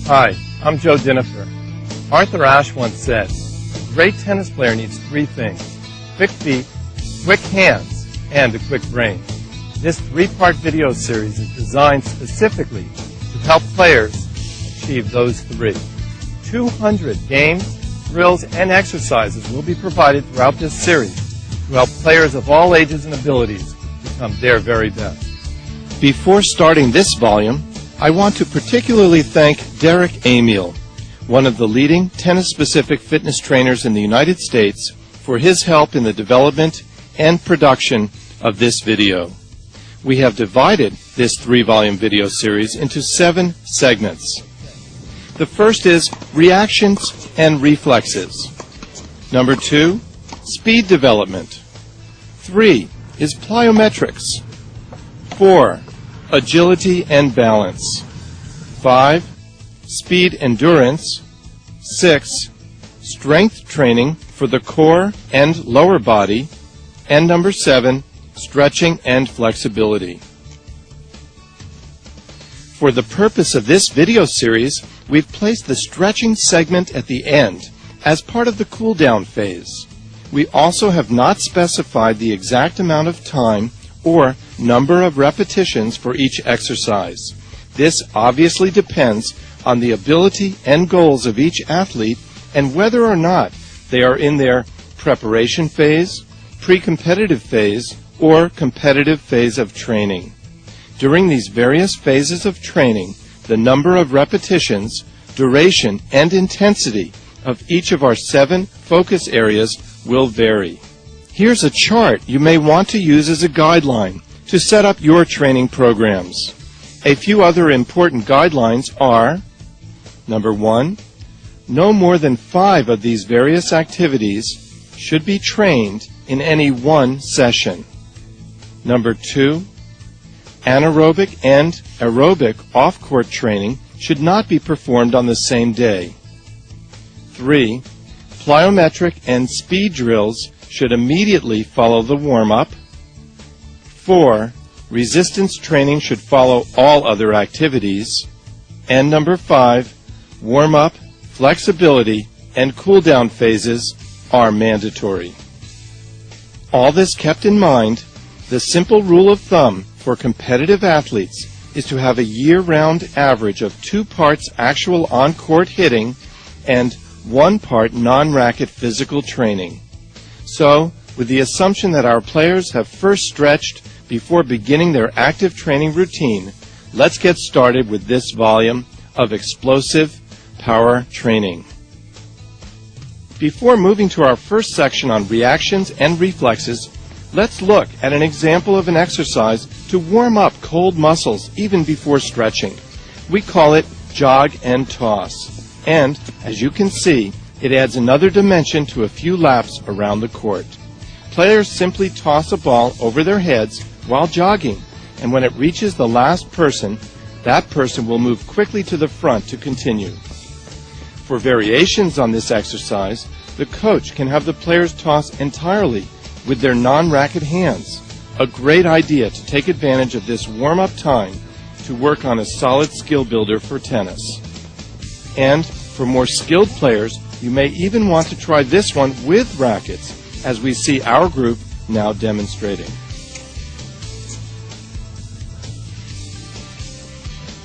Hi, I'm Joe Dinifer. Arthur Ashe once said, a great tennis player needs three things: quick feet, quick hands, and a quick brain. This three-part video series is designed specifically to help players achieve those three. 200 games, drills, and exercises will be provided throughout this series to help players of all ages and abilities become their very best. Before starting this volume, I want to particularly thank Derek Amiel, one of the leading tennis-specific fitness trainers in the United States, for his help in the development and production of this video. We have divided this three-volume video series into 7 segments. The first is reactions and reflexes. Number 2, speed development. 3 is plyometrics. 4, agility and balance. 5, speed endurance. 6, strength training for the core and lower body. And number 7, stretching and flexibility. For the purpose of this video series, we've placed the stretching segment at the end as part of the cool-down phase. We also have not specified the exact amount of time or number of repetitions for each exercise. This obviously depends on the ability and goals of each athlete and whether or not they are in their preparation phase, pre-competitive phase, or competitive phase of training. During these various phases of training, the number of repetitions, duration, and intensity of each of our 7 focus areas will vary. Here's a chart you may want to use as a guideline to set up your training programs. A few other important guidelines are: number 1, no more than 5 of these various activities should be trained in any one session. Number 2, anaerobic and aerobic off-court training should not be performed on the same day. 3, plyometric and speed drills should immediately follow the warm-up. 4, resistance training should follow all other activities. And number 5, warm-up, flexibility, and cool-down phases are mandatory. All this kept in mind, the simple rule of thumb for competitive athletes is to have a year-round average of 2 parts actual on-court hitting and 1 part non-racket physical training. So, with the assumption that our players have first stretched before beginning their active training routine, let's get started with this volume of explosive power training. Before moving to our first section on reactions and reflexes, let's look at an example of an exercise to warm up cold muscles even before stretching. We call it jog and toss. And, as you can see, it adds another dimension to a few laps around the court. Players simply toss a ball over their heads while jogging, and when it reaches the last person, that person will move quickly to the front to continue. For variations on this exercise, the coach can have the players toss entirely with their non-racket hands. A great idea to take advantage of this warm-up time to work on a solid skill builder for tennis. And for more skilled players, you may even want to try this one with rackets, as we see our group now demonstrating.